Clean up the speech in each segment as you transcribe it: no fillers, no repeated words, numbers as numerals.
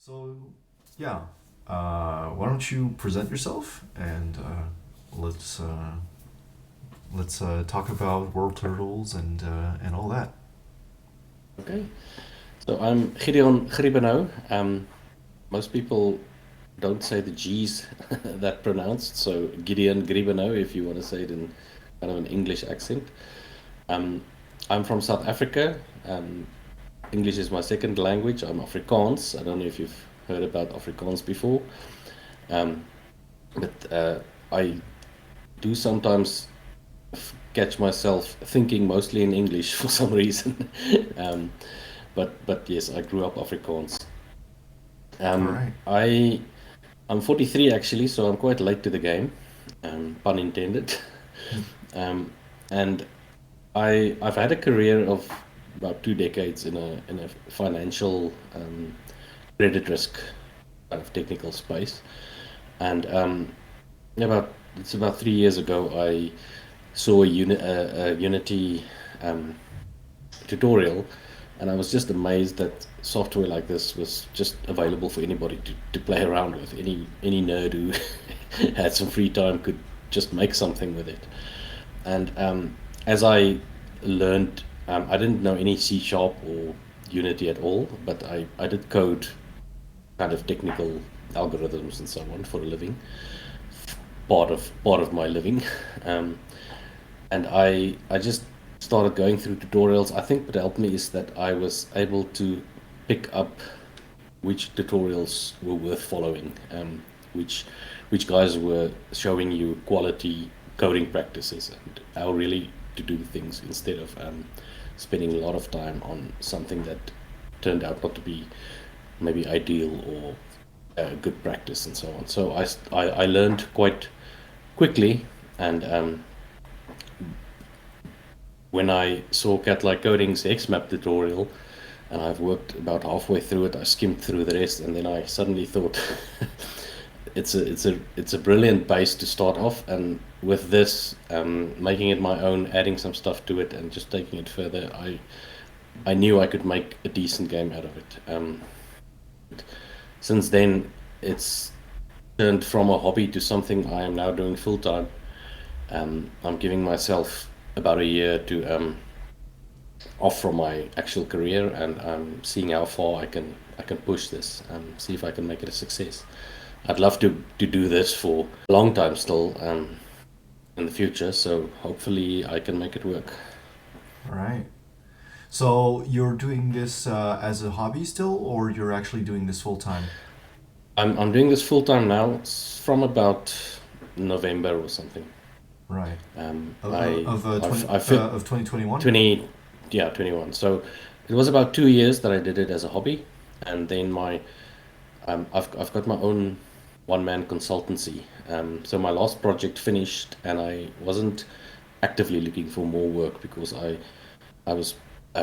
So, yeah, why don't you present yourself and let's uh, let's talk about world turtles and all that. Okay, so I'm Gideon Griebenow. Most people don't say the G's that pronounced, so Gideon Griebenow if you want to say it in kind of an English accent. Um, I'm from South Africa. English is my second language. I'm Afrikaans. I don't know if you've heard about Afrikaans before, um, but I do sometimes catch myself thinking mostly in English for some reason. um, but yes, I grew up Afrikaans. All right. I I'm 43 actually, so I'm quite late to the game, pun intended. Hmm. Um, and I've had a career of about 2 decades in a financial credit risk kind of technical space, and about it's about 3 years ago I saw a Unity um, tutorial, and I was just amazed that software like this was just available for anybody to play around with. Any nerd who had some free time could just make something with it. And as I learned, I didn't know any C sharp or Unity at all, but I did code kind of technical algorithms and so on for a living, part of my living. Um, and I just started going through tutorials. I think what helped me is that I was able to pick up which tutorials were worth following, which which guys were showing you quality coding practices and how really to do things instead of spending a lot of time on something that turned out not to be maybe ideal or good practice and so on. So I learned quite quickly, and when I saw Cat Like Coding's XMAP tutorial, and I've worked about halfway through it, I skimmed through the rest, and then I suddenly thought, it's a brilliant base to start off, and with this, making it my own, adding some stuff to it, and just taking it further, I knew I could make a decent game out of it. Since then, it's turned from a hobby to something I am now doing full time. I'm giving myself about a year to off from my actual career, and seeing how far I can push this, see if I can make it a success. I'd love to do this for a long time still, in the future, so hopefully I can make it work. All right. So you're doing this as a hobby still, or you're actually doing this full time? I'm doing this full time now. It's from about November or something. Right. Of I of uh, I've 20 I fit of 2021. 20, yeah, 21. So it was about 2 years that I did it as a hobby, and then I've got my own one man consultancy. So my last project finished, and I wasn't actively looking for more work because I was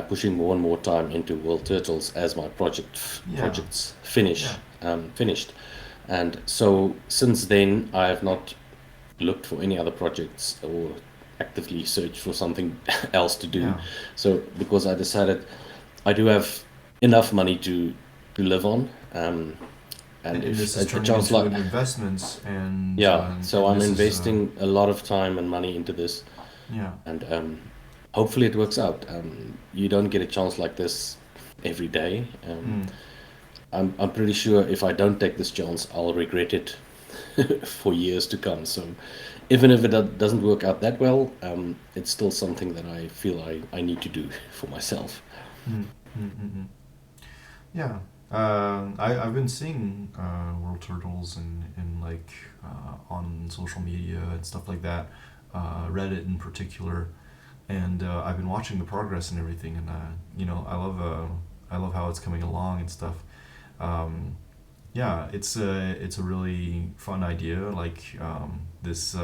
pushing more and more time into World Turtles as my Yeah. projects Yeah. finished, and so since then I have not looked for any other projects or actively searched for something else to do. Yeah. So because I decided I do have enough money to live on, and And if this is a turning chance into like an investment, yeah, so I'm this is investing a lot of time and money into this, yeah. and hopefully it works out. You don't get a chance like this every day. Mm. I'm pretty sure if I don't take this chance, I'll regret it for years to come. So even if it doesn't work out that well, it's still something that I feel I need to do for myself. Mm. Mm. Mm. Mm. Yeah. I've been seeing World Turtles in like on social media and stuff like that, Reddit in particular, and I've been watching the progress and everything, and I love how it's coming along and stuff. Um, yeah, it's a really fun idea, like this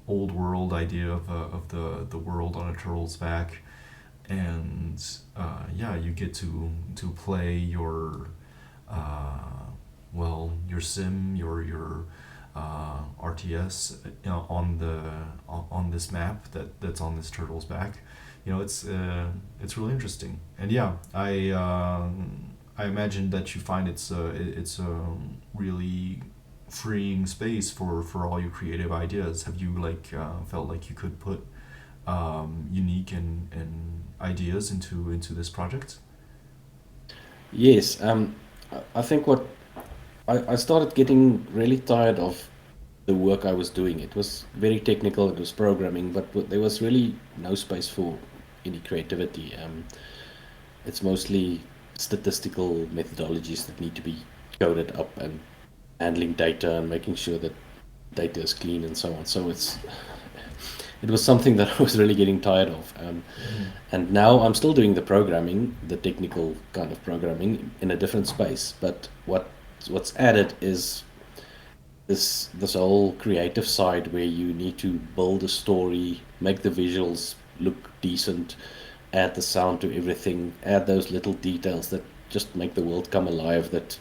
old world idea of the world on a turtle's back, and yeah, you get to play your uh, your sim, your RTS, on the on this map that's on this turtle's back. It's really interesting, and yeah, I imagine that you find it's a really freeing space for all your creative ideas. Have you like felt like you could put unique and ideas into this project? Yes, I think what I started getting really tired of the work I was doing. It was very technical, it was programming, but there was really no space for any creativity. It's mostly statistical methodologies that need to be coded up and handling data and making sure that data is clean and so on. So it was something that I was really getting tired of. Mm. And now I'm still doing the programming, the technical kind of programming in a different space. But what's added is this whole creative side where you need to build a story, make the visuals look decent, add the sound to everything, add those little details that just make the world come alive that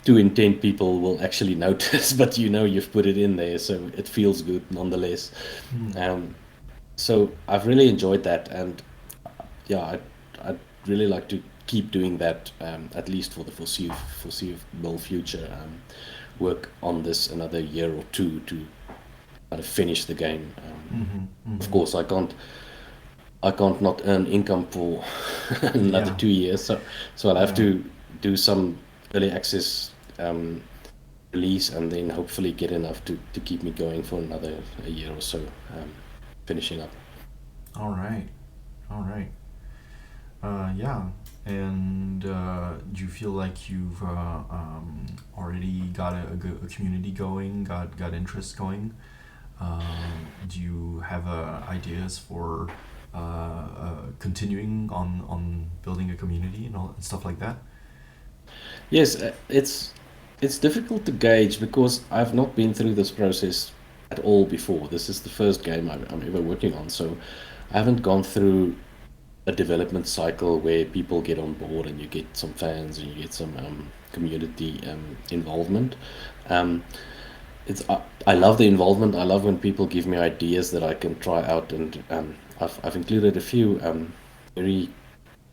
2 in 10 people will actually notice, but you know you've put it in there, so it feels good nonetheless. Mm. Um, so I've really enjoyed that, and yeah, I'd really like to keep doing that, at least for the foreseeable future. Work on this another year or two to kind of finish the game. Mm-hmm. Of Mm-hmm. course, I can't not earn income for another Yeah. 2 years, so I'll have Yeah. to do some early access release, and then hopefully get enough to keep me going for another a year or so, finishing up. All right. All right. Yeah. And do you feel like you've already got a community going, got interest going? Do you have ideas for continuing on building a community and all and stuff like that? Yes, it's difficult to gauge because I've not been through this process at all before. This is the first game I'm ever working on, so I haven't gone through a development cycle where people get on board and you get some fans and you get some community involvement. Um, I love the involvement. I love when people give me ideas that I can try out, and I've included a few very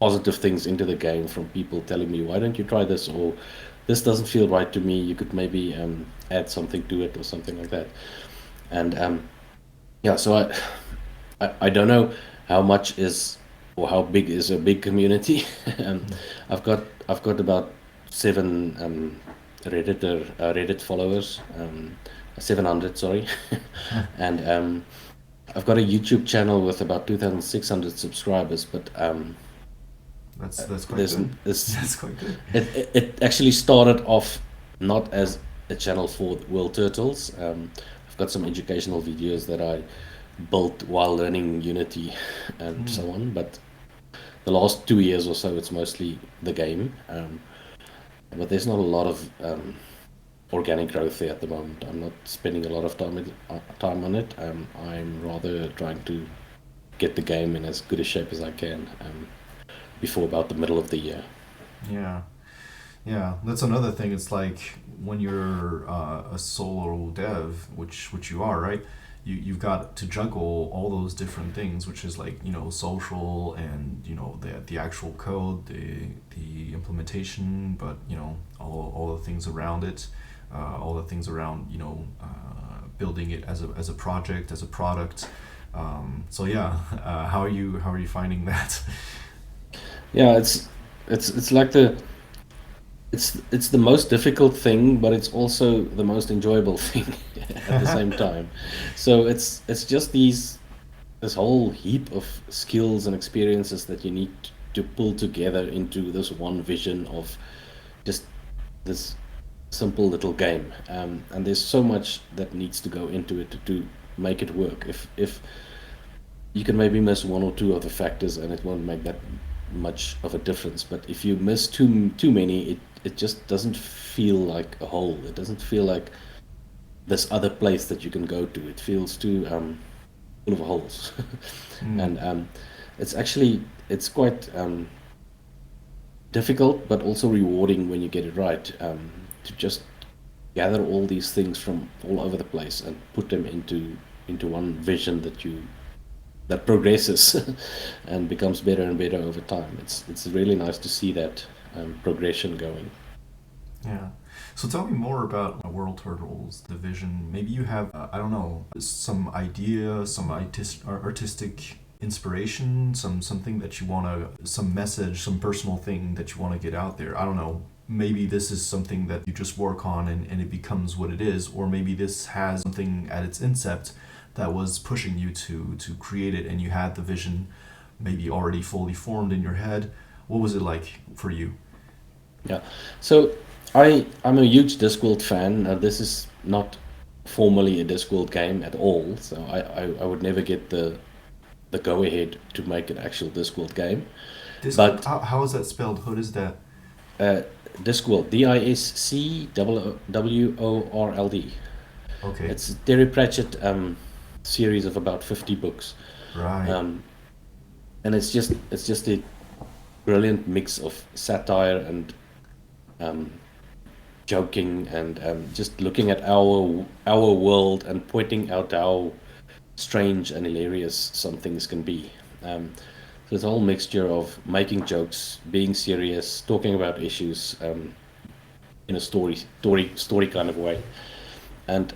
positive things into the game from people telling me, why don't you try this, or this doesn't feel right to me, you could maybe add something to it or something like that. And yeah, so I don't know how much is or how big is a big community. um, Mm. I've got about seven Reddit followers, 700, sorry. And I've got a YouTube channel with about 2,600 subscribers, but That's quite there's good. this That's quite good. it actually started off not as a channel for world turtles. I've got some educational videos that I built while learning Unity and Mm. so on, but the last 2 years or so, it's mostly the game. But there's not a lot of organic growth there at the moment. I'm not spending a lot of time on it. I'm rather trying to get the game in as good a shape as I can before about the middle of the year. Yeah. Yeah, that's another thing. It's like when you're a solo dev, which you are, right? You've got to juggle all those different things, which is like social and the actual code, the implementation, but all the things around it, all the things around building it as a project, as a product. So yeah, how are you finding that? Yeah, it's like it's the most difficult thing, but it's also the most enjoyable thing at the same time. So it's just this whole heap of skills and experiences that you need to pull together into this one vision of just this simple little game. And there's so much that needs to go into it to make it work. If you can maybe miss one or two of the factors and it won't make that much of a difference. But if you miss too many, it just doesn't feel like a whole. It doesn't feel like this other place that you can go to. It feels too full of holes. Mm. And it's actually it's quite difficult, but also rewarding when you get it right. To just gather all these things from all over the place and put them into one vision that progresses and becomes better and better over time. It's really nice to see that progression going. Yeah. So tell me more about World Turtles, the vision. Maybe you have, I don't know, some idea, some artistic inspiration, something that you want to, some message, some personal thing that you want to get out there. I don't know. Maybe this is something that you just work on and it becomes what it is, or maybe this has something at its incept that was pushing you to create it and you had the vision maybe already fully formed in your head. What was it like for you? Yeah. So I'm a huge Discworld fan. This is not formally a Discworld game at all. So I would never get the go ahead to make an actual Discworld game. Discworld? But How is that spelled? What is that? uh, Discworld, DISCWORLD. Okay. It's a Terry Pratchett series of about 50 books, Right. um, and it's just a brilliant mix of satire and um, joking and just looking at our world and pointing out how strange and hilarious some things can be. So it's a whole mixture of making jokes, being serious, talking about issues in a story kind of way. And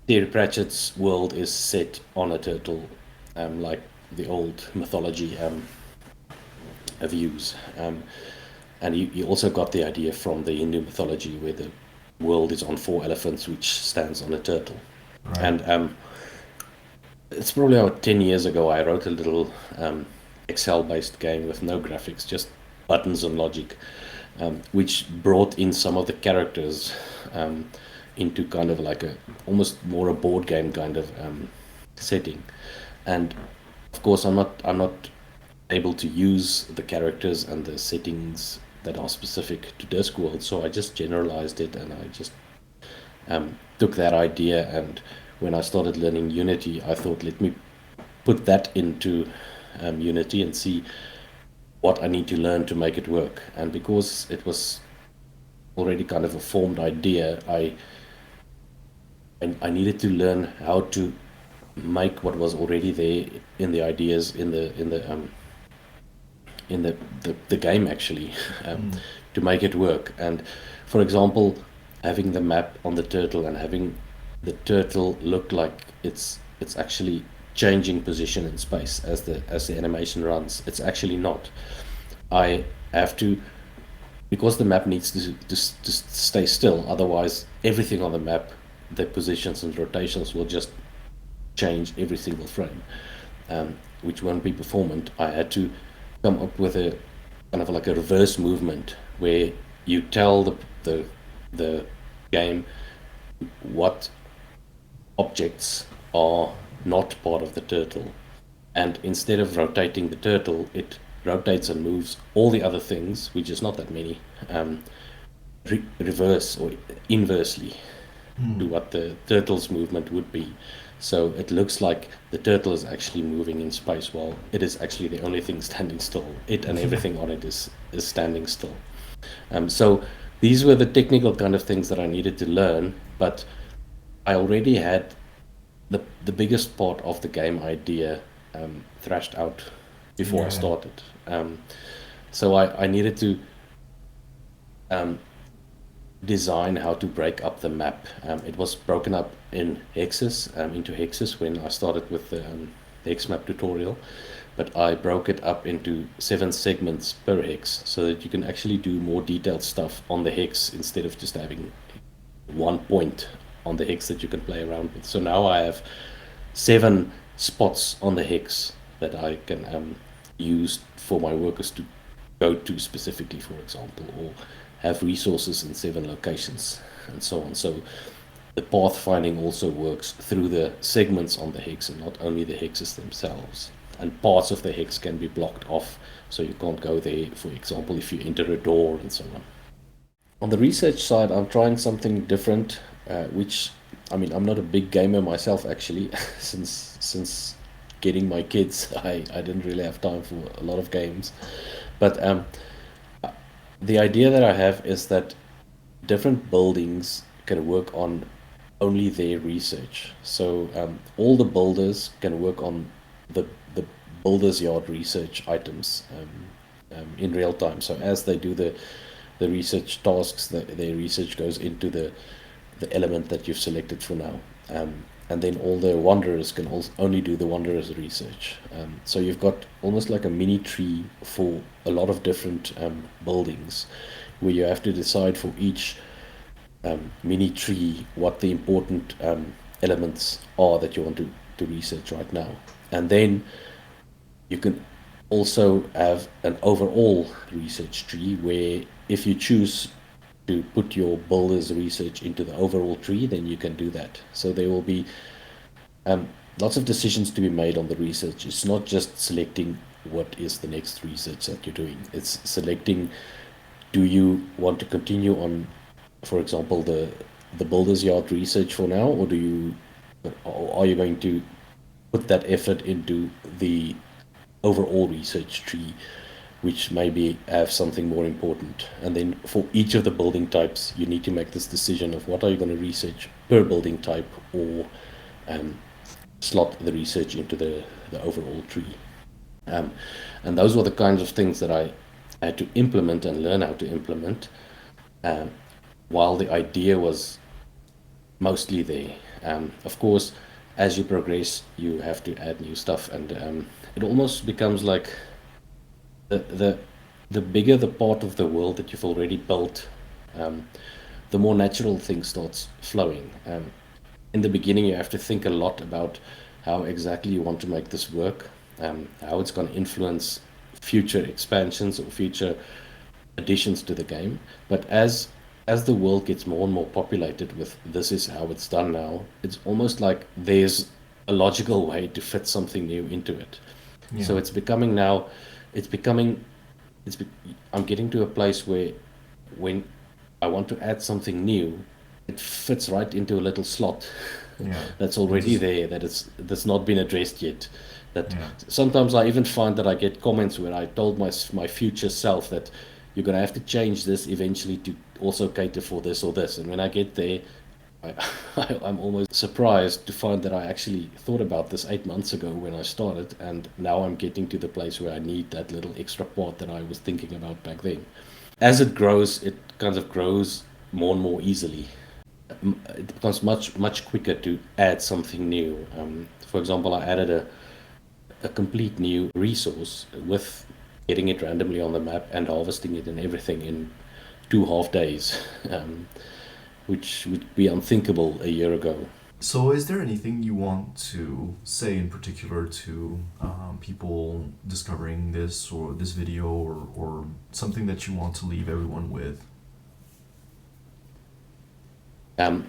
Terry Pratchett's world is set on a turtle, like the old mythology views. And you also got the idea from the Hindu mythology where the world is on four elephants, which stands on a turtle. Right. And it's probably about 10 years ago, I wrote a little Excel based game with no graphics, just buttons and logic, which brought in some of the characters um, into kind of like a almost more a board game kind of setting. And of course, I'm not able to use the characters and the settings that are specific to Discworld, so I just generalized it and I just took that idea. And when I started learning Unity, I thought, let me put that into Unity and see what I need to learn to make it work. And because it was already kind of a formed idea, I needed to learn how to make what was already there in the ideas in the game actually, um, Mm. to make it work. And for example, having the map on the turtle and having the turtle look like it's actually changing position in space as the animation runs. It's actually not. I have to, because the map needs to stay still. Otherwise, everything on the map, the positions and rotations will just change every single frame, which won't be performant. I had to come up with a kind of like a reverse movement where you tell the game what objects are not part of the turtle, and instead of rotating the turtle, it rotates and moves all the other things, which is not that many, um, reverse or inversely to Mm. what the turtle's movement would be. So it looks like the turtle is actually moving in space while it is actually the only thing standing still. It and everything on it is standing still. So these were the technical kind of things that I needed to learn, but I already had the biggest part of the game idea thrashed out before I Yeah. started. So I needed to um, design how to break up the map. It was broken up in hexes, into hexes when I started with the hex map tutorial, but I broke it up into 7 segments per hex so that you can actually do more detailed stuff on the hex instead of just having one point on the hex that you can play around with. So now I have 7 spots on the hex that I can use for my workers to go to specifically, for example, or have resources in 7 locations and so on. So the pathfinding also works through the segments on the hex and not only the hexes themselves. And parts of the hex can be blocked off, so you can't go there, for example, if you enter a door and so on. On the research side, I'm trying something different, which, I mean, I'm not a big gamer myself actually. Since getting my kids, I didn't really have time for a lot of games. But the idea that I have is that different buildings can work on only their research. So all the builders can work on the builder's yard research items. in real time. So as they do the research tasks, their research goes into the element that you've selected for now. And then all the wanderers can also only do the wanderers research. So you've got almost like a mini tree for a lot of different buildings, where you have to decide for each mini tree what the important elements are that you want to research right now. And then you can also have an overall research tree where if you choose to put your builder's research into the overall tree, then you can do that. So there will be um, lots of decisions to be made on the research. It's not just selecting what is the next research that you're doing. It's selecting, do you want to continue on, for example, the builder's yard research for now, or are you going to put that effort into the overall research tree, which maybe have something more important. And then for each of the building types, you need to make this decision of what are you going to research per building type, or um, slot the research into the overall tree. Um, and those were the kinds of things that I had to implement and learn how to implement, uh, while the idea was mostly there. Of course, as you progress, you have to add new stuff, and it almost becomes like the the the bigger the part of the world that you've already built, um, the more natural thing starts flowing. In the beginning, you have to think a lot about how exactly you want to make this work, how it's going to influence future expansions or future additions to the game. But as the world gets more and more populated with this is how it's done now, it's almost like there's a logical way to fit something new into it. So Yeah. it's becoming now, it's becoming, it's be, I'm getting to a place where when I want to add something new, it fits right into a little slot Yeah. that's It already just. there, that's not been addressed yet. That Yeah. sometimes I even find that I get comments where I told my future self that you're going to have to change this eventually to also cater for this or this. And when I get there, I, I'm almost surprised to find that I actually thought about this 8 months ago when I started, and now I'm getting to the place where I need that little extra part that I was thinking about back then. As it grows, it kind of grows more and more easily. It becomes much quicker to add something new. For example, I added a complete new resource with getting it randomly on the map and harvesting it and everything in 2.5 days, which would be unthinkable a year ago. So, is there anything you want to say in particular to people discovering this or this video, or something that you want to leave everyone with? Um,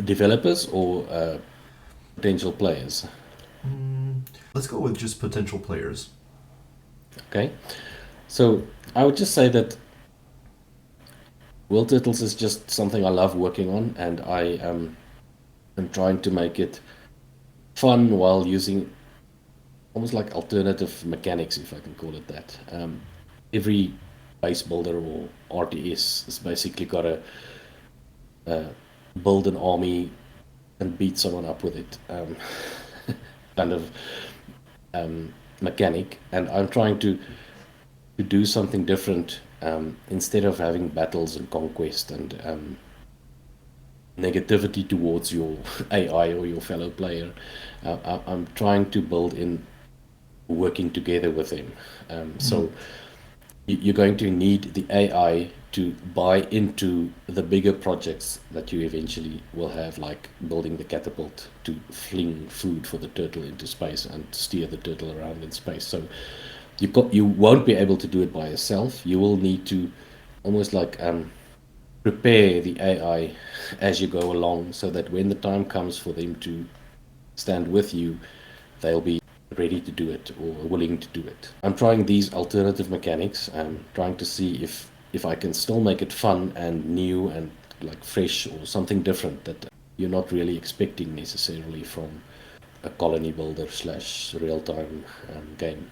Developers or potential players. Mm, let's go with just potential players. Okay, so I would just say that World Turtles is just something I love working on, and I am trying to make it fun while using almost like alternative mechanics, if I can call it that. Every base builder or RTS has basically got to uh, build an army and beat someone up with it, kind of mechanic. And I'm trying to do something different, instead of having battles and conquest and negativity towards your AI or your fellow player. I'm trying to build in working together with them. Mm-hmm. So you're going to need the AI to buy into the bigger projects that you eventually will have, like building the catapult to fling food for the turtle into space and steer the turtle around in space. So you won't be able to do it by yourself. You will need to almost like prepare the AI as you go along, so that when the time comes for them to stand with you, they'll be ready to do it or willing to do it. I'm trying these alternative mechanics. I'm trying to see if I can still make it fun and new and like fresh or something different that you're not really expecting necessarily from a colony builder slash real time game.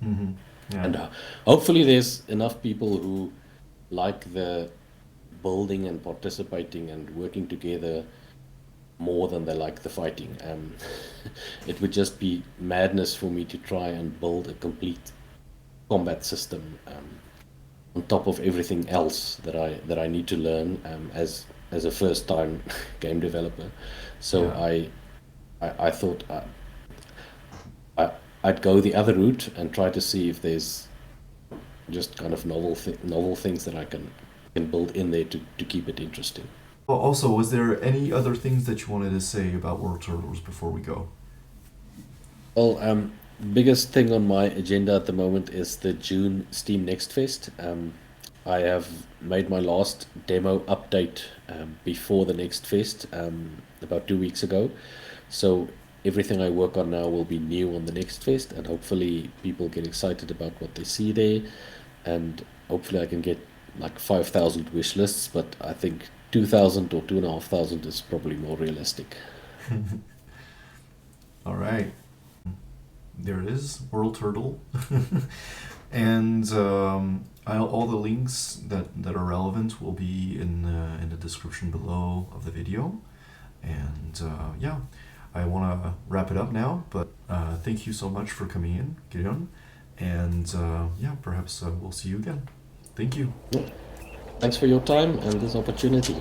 Mm-hmm. Yeah. And hopefully, there's enough people who like the building and participating and working together more than they like the fighting. It would just be madness for me to try and build a complete combat system on top of everything else that I need to learn as a first time game developer. So Yeah. I thought I I'd go the other route and try to see if there's just kind of novel things that I can build in there to keep it interesting. Well, also, was there any other things that you wanted to say about World Turtles before we go? Well, biggest thing on my agenda at the moment is the June Steam Next Fest. I have made my last demo update before the next fest about 2 weeks ago. So everything I work on now will be new on the next fest, and hopefully people get excited about what they see there, and hopefully I can get like 5,000 wish lists, but I think 2,000 or 2,500 is probably more realistic. All right. There it is, World Turtle. And all the links that are relevant will be in the description below of the video. And yeah, I want to wrap it up now, but thank you so much for coming in, Gideon. And yeah, perhaps we'll see you again. Thank you. Yeah. Thanks for your time and this opportunity.